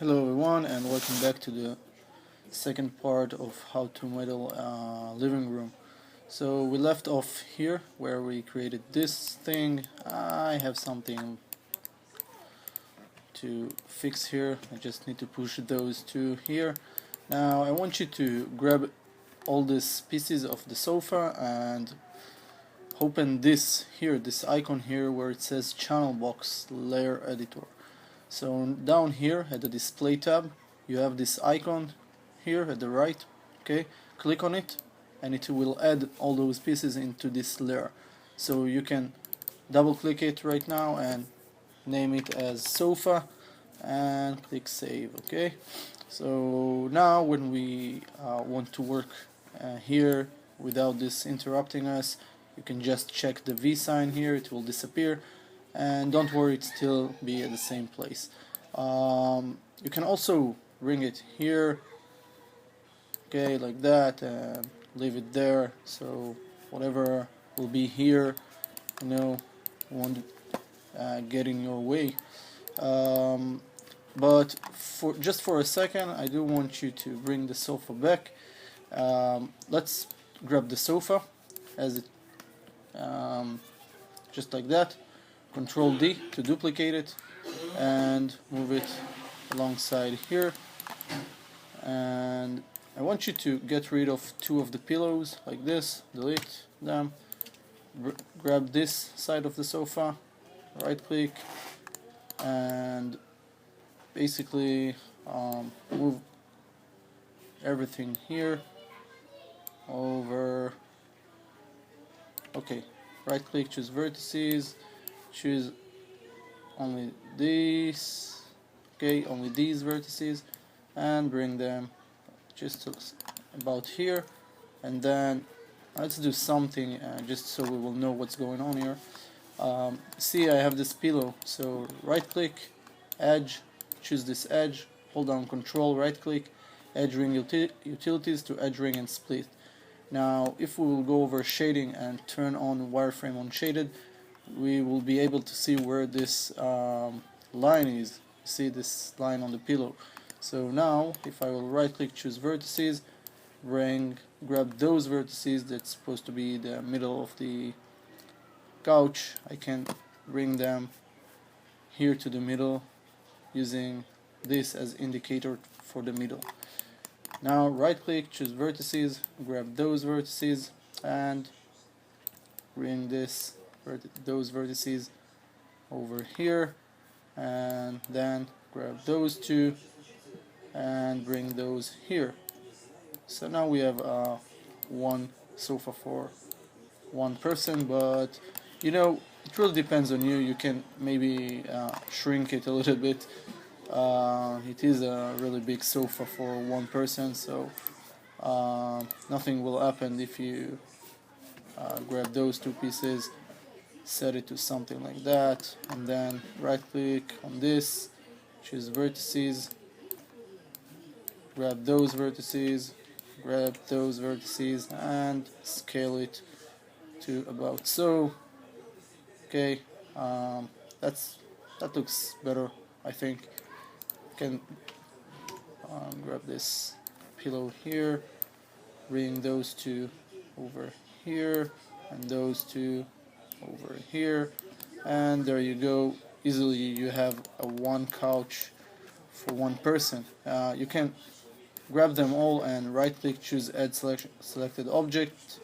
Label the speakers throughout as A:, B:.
A: Hello everyone, and welcome back to the second part of how to model living room. So we left off here where we created this thing. I have something to fix here. I just need to push those two here. Now I want you to grab all these pieces of the sofa and open this here, this icon here where it says channel box layer editor. So down here at the display tab you have this icon here at the right. Okay, click on it and it will add all those pieces into this layer. So you can double click it right now and name it as sofa and click save. Okay, so now when we want to work here without this interrupting us, you can just check the V sign here, it will disappear, and don't worry, it still be at the same place. You can also bring it here, okay, like that, and leave it there, so whatever will be here, won't get in your way. But just for a second, I do want you to bring the sofa back. Let's grab the sofa as it, just like that. Control D to duplicate it and move it alongside here. And I want you to get rid of two of the pillows like this, delete them, grab this side of the sofa, right click, and basically move everything here over. Okay, right click, choose vertices, choose only these, okay, only these vertices, and bring them just about here. And then let's do something just so we will know what's going on here. See, I have this pillow, so right click, edge, choose this edge, hold down control, right click, edge ring utilities to edge ring and split. Now if we will go over shading and turn on wireframe on shaded, we will be able to see where this line is. See this line on the pillow. So now if I will right click, choose vertices, grab those vertices that's supposed to be the middle of the couch, I can bring them here to the middle using this as indicator for the middle. Now right click, choose vertices, grab those vertices and bring those vertices over here, and then grab those two and bring those here. So now we have one sofa for one person, but it really depends on you. You can maybe shrink it a little bit. It is a really big sofa for one person, so nothing will happen if you grab those two pieces, set it to something like that, and then right click on this, choose vertices, grab those vertices, and scale it to about so. Okay, that looks better, I think. Can grab this pillow here, bring those two over here, and those two over here, and there you go. Easily you have a one couch for one person. You can grab them all and right click, choose add selected object,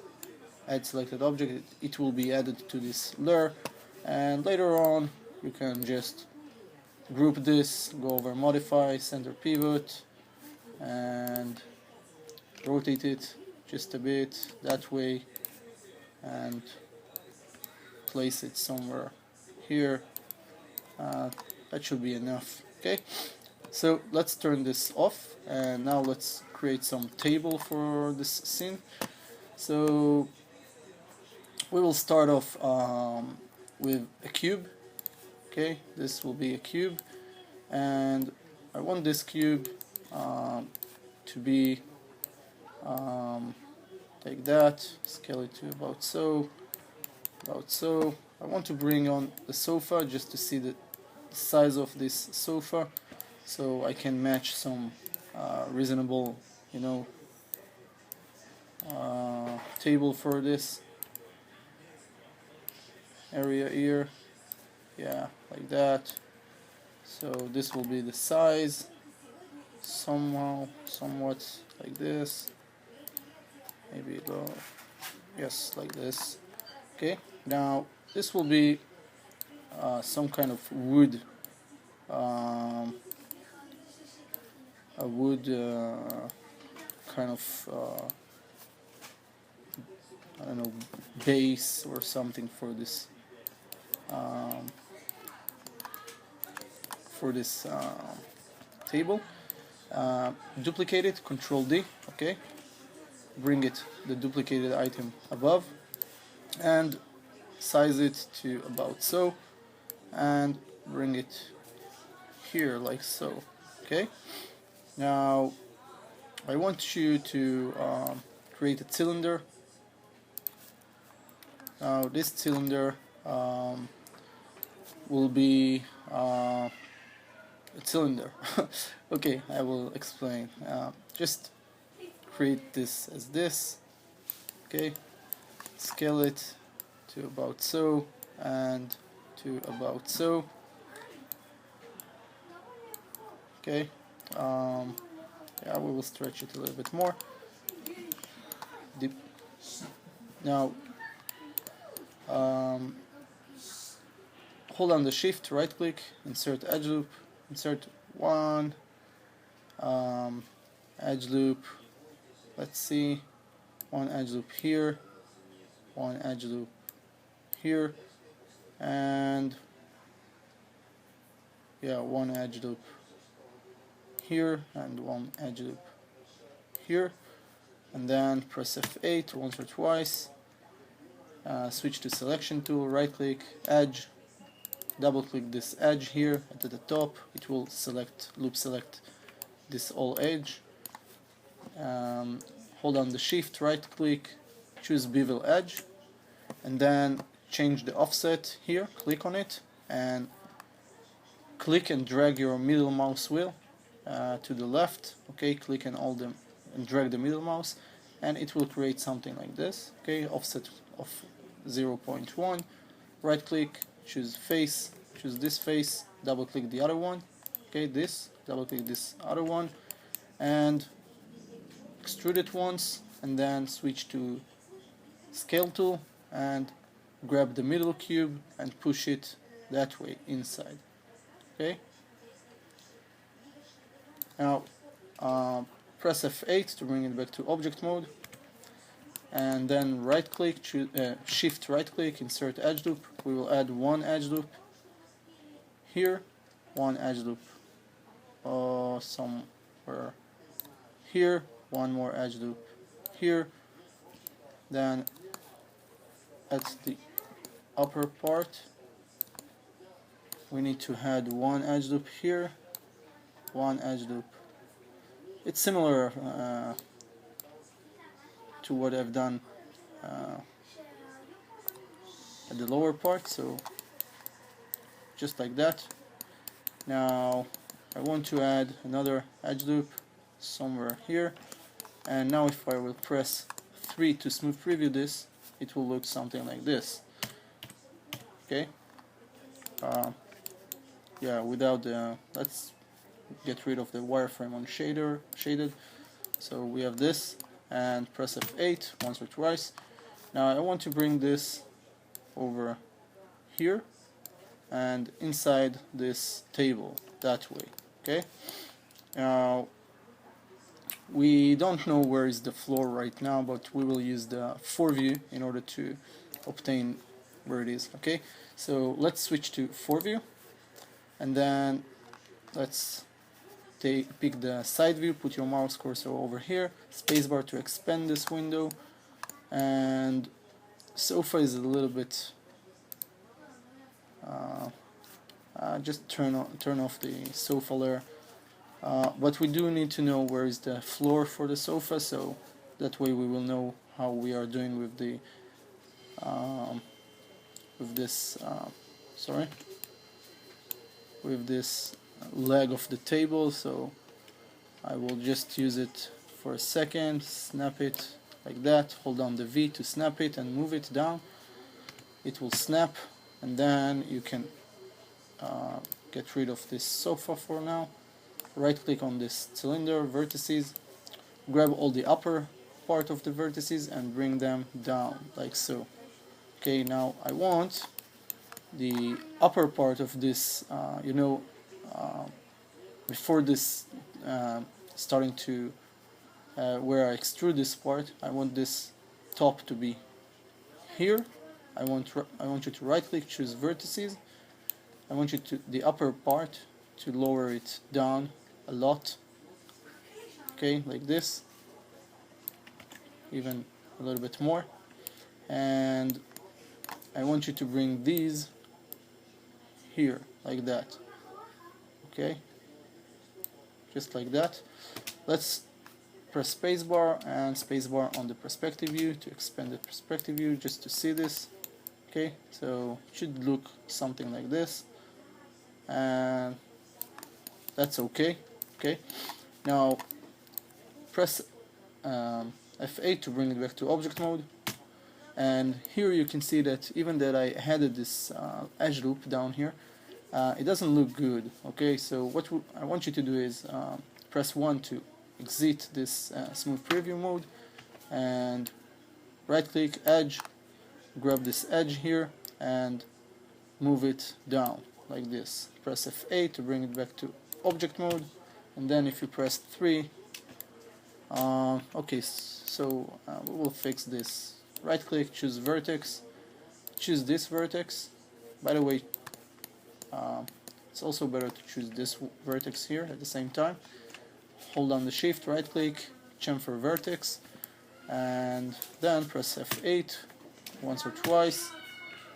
A: it will be added to this layer, and later on you can just group this, go over modify, center pivot, and rotate it just a bit that way and place it somewhere here. That should be enough. Okay, so let's turn this off, and now let's create some table for this scene. So we will start off with a cube. Okay, this will be a cube, and I want this cube to be like that. Scale it to about so. I want to bring on the sofa just to see the size of this sofa. so I can match some reasonable, table for this area here. Yeah, like that. So this will be the size, somewhat like this. Maybe yes, like this. Okay. Now this will be some kind of wood, a wood kind of I don't know, base or something for this um, table. Duplicate it, Control D. Okay, bring it, the duplicated item, above, and size it to about so, and bring it here like so. Okay. Now I want you to create a cylinder. Now this cylinder will be a cylinder. Okay, I will explain. Just create this as this. Okay, scale it to about so and to about so. Okay, yeah, we will stretch it a little bit more. Now hold on the shift, right click, insert edge loop, insert one edge loop. Let's see, one edge loop here, one edge loop here, and yeah, one edge loop here and one edge loop here, and then press F8 once or twice. Switch to selection tool, right click, edge, double click this edge here at the top. It will loop select this all edge. Hold on the shift, right click, choose bevel edge, and then change the offset here, click on it, and click and drag your middle mouse wheel to the left. Okay, click and hold them and drag the middle mouse, and it will create something like this. Okay, offset of 0.1, right click, choose face, choose this face, double click the other one. Okay, this, double click this other one, and extrude it once, and then switch to scale tool and grab the middle cube and push it that way inside. Okay, now press F8 to bring it back to object mode, and then right click, shift right click, insert edge loop. We will add one edge loop here, one edge loop somewhere here, one more edge loop here. Then at the upper part we need to add one edge loop here, one edge loop. It's similar to what I've done at the lower part, so just like that. Now I want to add another edge loop somewhere here, and now if I will press 3 to smooth preview this, it will look something like this. Okay, yeah, without the, let's get rid of the wireframe on shaded. So we have this, and press F8 once or twice. Now I want to bring this over here and inside this table that way. Okay, now we don't know where is the floor right now, but we will use the foreview in order to obtain where it is. Okay, so let's switch to foreview, and then let's pick the side view, put your mouse cursor over here, spacebar to expand this window, and sofa is a little bit just turn off the sofa layer, but we do need to know where is the floor for the sofa, so that way we will know how we are doing with the with this leg of the table, so I will just use it for a second, snap it like that, hold down the V to snap it and move it down. It will snap, and then you can get rid of this sofa for now. Right click on this cylinder, vertices, grab all the upper part of the vertices and bring them down like so. Okay, now I want the upper part of this, before this starting to where I extrude this part, I want this top to be here. I want you to right click, choose vertices. I want you to the upper part to lower it down a lot. Okay, like this, even a little bit more. And I want you to bring these here like that. Okay, just like that. Let's press spacebar and spacebar on the perspective view to expand the perspective view just to see this. Okay, so it should look something like this, and that's okay. Okay, now press F8 to bring it back to object mode, and here you can see that even that I added this edge loop down here, it doesn't look good. Okay, so what I want you to do is press 1 to exit this smooth preview mode, and right click edge, grab this edge here and move it down like this. Press F8 to bring it back to object mode, and then if you press 3, okay, so we will fix this. Right click, choose vertex, choose this vertex. By the way, it's also better to choose this vertex here at the same time. Hold down the shift, right click, chamfer vertex, and then press F8 once or twice.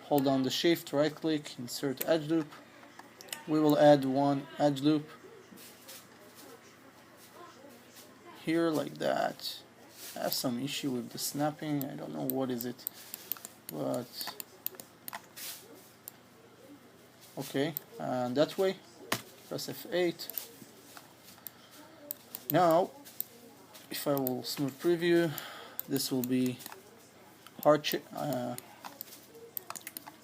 A: Hold down the shift, right click, insert edge loop. We will add one edge loop here like that. I have some issue with the snapping, I don't know what is it, but okay, and that way, press F8. Now if I will smooth preview, this will be hard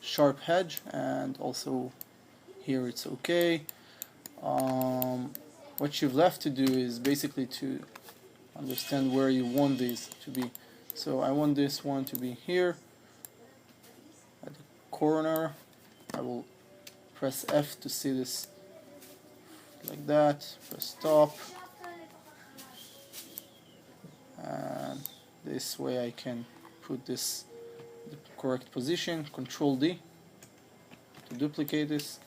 A: sharp edge, and also here it's okay. What you've left to do is basically to understand where you want these to be. So I want this one to be here at the corner. I will press F to see this like that, press stop, and this way I can put this in the correct position. Control D to duplicate this,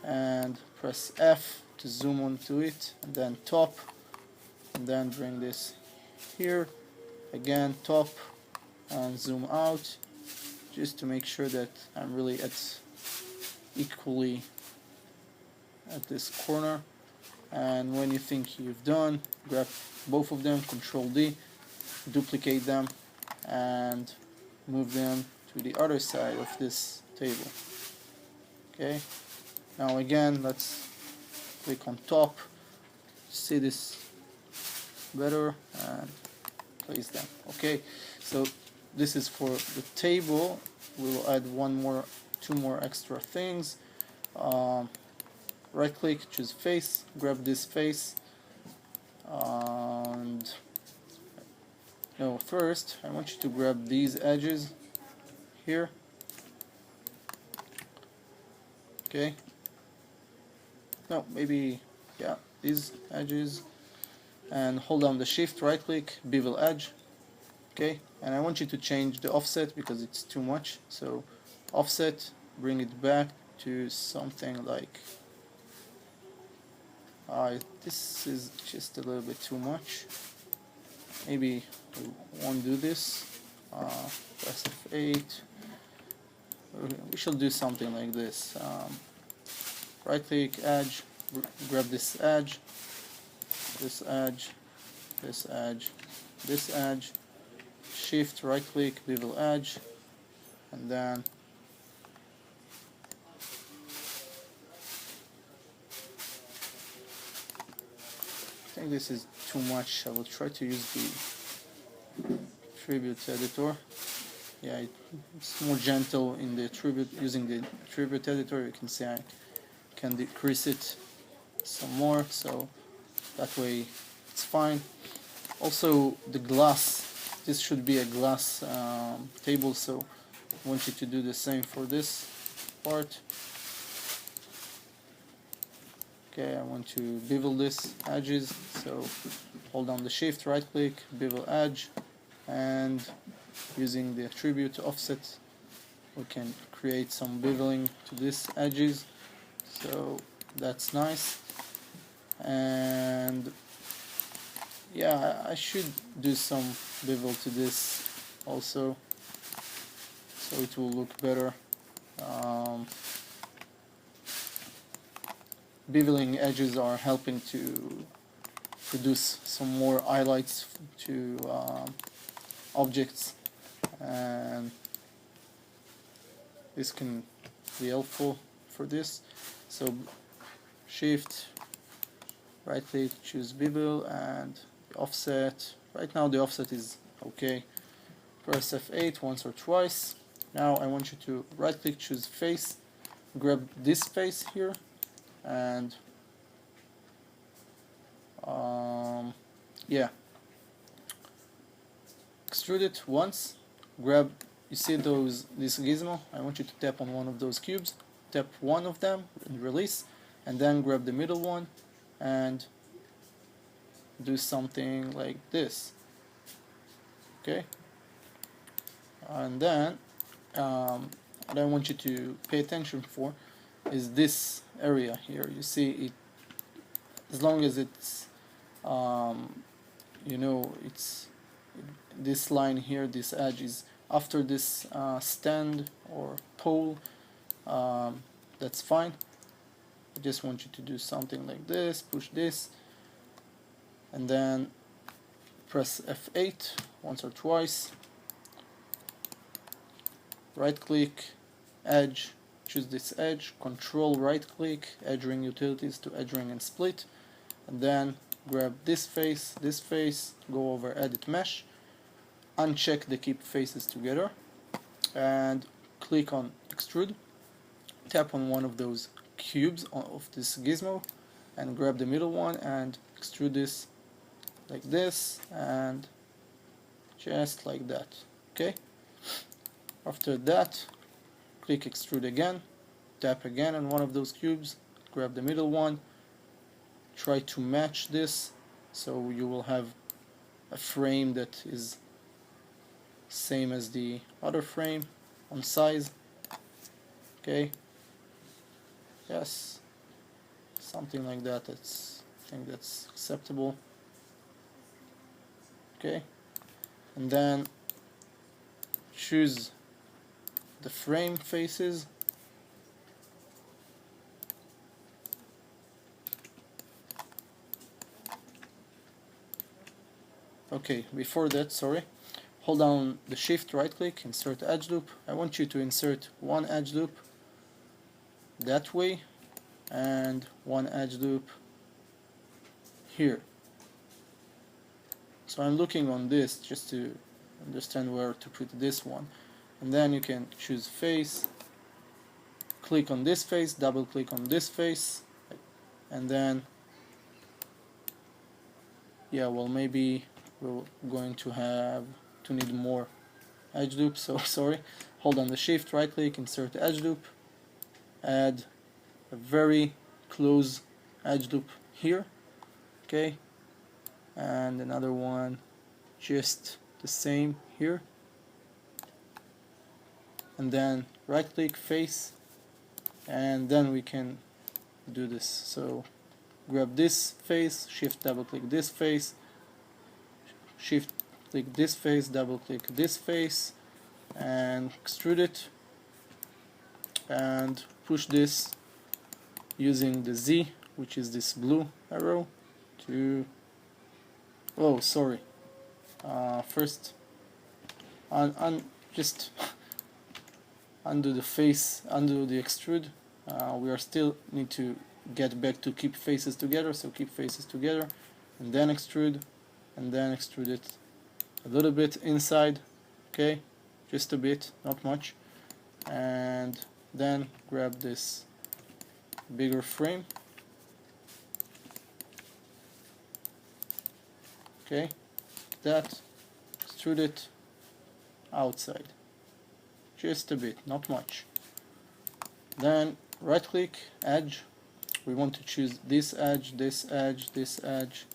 A: and press F to zoom onto it, and then top, and then bring this here again, top, and zoom out just to make sure that I'm really equally at this corner. And when you think you've done, grab both of them, Control D, duplicate them and move them to the other side of this table. Okay, now again let's click on top to see this better and place them. Okay, so this is for the table. We will add two more extra things. Right click, choose face, grab this face, and no, first I want you to grab these edges here. Okay, no, maybe, yeah, these edges, and hold down the shift, right click, bevel edge. Okay, and I want you to change the offset because it's too much, so offset, bring it back to something like this is just a little bit too much. Maybe we won't do this. Press F8. We shall do something like this. Right click, edge, grab this edge, this edge, this edge, this edge, shift, right click, bevel edge, and then think this is too much. I will try to use the tribute editor. Yeah, it's more gentle in the tribute. Using the tribute editor, you can see I can decrease it some more, so that way it's fine. Also, the glass, this should be a glass table, so I want you to do the same for this part. Okay, I want to bevel this edges, so hold down the shift, right click, bevel edge, and using the attribute offset we can create some beveling to these edges, so that's nice. And yeah, I should do some bevel to this also, so it will look better. Beveling edges are helping to produce some more highlights to objects, and this can be helpful for this. So shift, right click, choose bevel, and the offset. Right now the offset is okay. Press F8 once or twice. Now I want you to right click, choose face, grab this face here, and yeah, extrude it once. Grab, you see this gizmo, I want you to tap on one of those cubes, tap one of them and release, and then grab the middle one and do something like this. Okay, and then what I want you to pay attention for is this area here. You see it, as long as it's you know, it's this line here, this edge is after this stand or pole, that's fine. I just want you to do something like this, push this, and then press F8 once or twice, right click, edge, choose this edge, control right click, edge ring utilities to edge ring and split, and then grab this face, go over edit mesh, uncheck the keep faces together, and click on extrude, tap on one of those cubes of this gizmo and grab the middle one and extrude this like this and just like that. Okay, after that click extrude again, tap again on one of those cubes, grab the middle one, try to match this so you will have a frame that is same as the other frame on size. Okay, yes, something like that. I think that's acceptable. Okay, and then choose the frame faces, okay, before that, sorry, hold down the shift, right click, insert edge loop. I want you to insert one edge loop that way and one edge loop here. So I'm looking on this just to understand where to put this one, and then you can choose face, click on this face, double click on this face, and then yeah, well, maybe we're going to have to need more edge loop, so sorry, hold on the shift, right click, insert edge loop, add a very close edge loop here, okay, and another one just the same here, and then right click face, and then we can do this. So grab this face, shift double click this face, shift click this face, double click this face, and extrude it and push this using the Z, which is this blue arrow, to oh sorry, first just undo the face, undo the extrude. We are still need to get back to keep faces together, so keep faces together, and then extrude, and then extrude it a little bit inside, okay, just a bit, not much, and then grab this bigger frame, okay, that, extrude it outside, just a bit, not much. Then right click, edge, we want to choose this edge, this edge, this edge,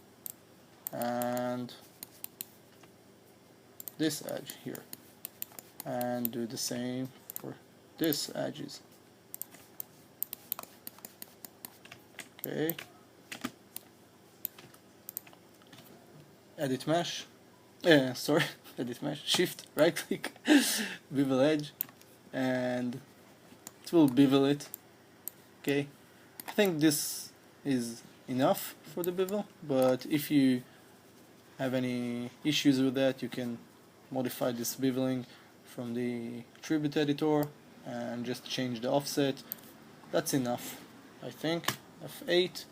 A: and this edge here, and do the same for this edges. Okay, edit mesh, sorry, edit mesh, shift, right click, bevel edge, and it will bevel it. Okay, I think this is enough for the bevel, but if you have any issues with that, you can modify this beveling from the attribute editor and just change the offset. That's enough, I think. F8,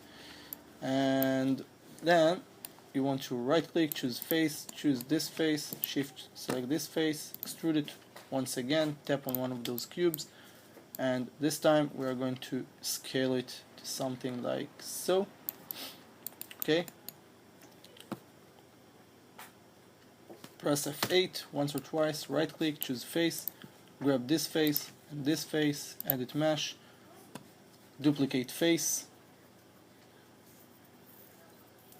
A: and then you want to right click, choose face, choose this face, shift, select this face, extrude it once again, tap on one of those cubes, and this time we are going to scale it to something like so. Okay, press F8 once or twice, right click, choose face, grab this face and this face, edit mesh, duplicate face.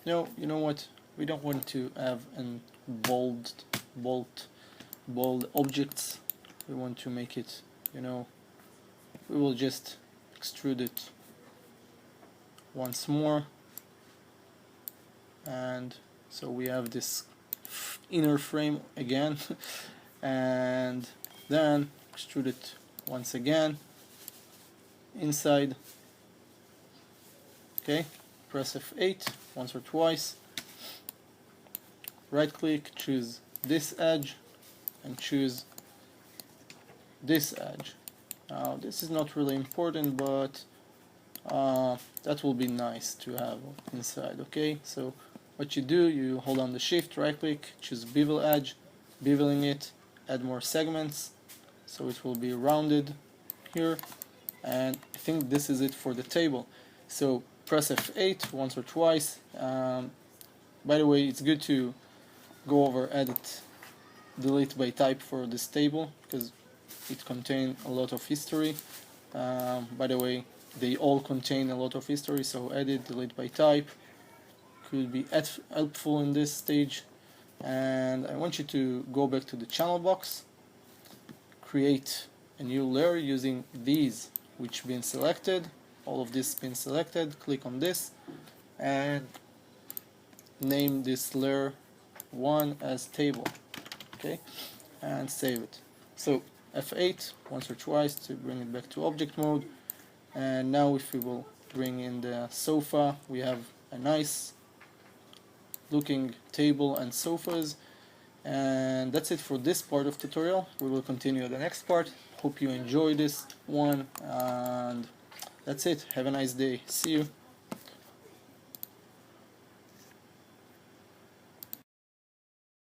A: No, you know what, we don't want to have an bold objects. We want to make it, you know, we will just extrude it once more, and so we have this inner frame again and then extrude it once again inside. Okay, press F8 once or twice, right click, choose this edge and choose this edge. Now this is not really important, but that will be nice to have inside. Okay, so what you do, you hold on the shift, right click, choose bevel edge, beveling it, add more segments so it will be rounded here, and I think this is it for the table. So press F8 once or twice. By the way, it's good to go over edit delete by type for this table because it contains a lot of history. By the way, they all contain a lot of history, so edit delete by type could be helpful in this stage. And I want you to go back to the channel box, create a new layer using these which been selected, all of this been selected, click on this and name this layer 1 as table, okay, and save it. So F8 once or twice to bring it back to object mode, and now if we will bring in the sofa, we have a nice looking table and sofas. And that's it for this part of tutorial. We will continue the next part. Hope you enjoy this one, and that's it. Have a nice day. See you.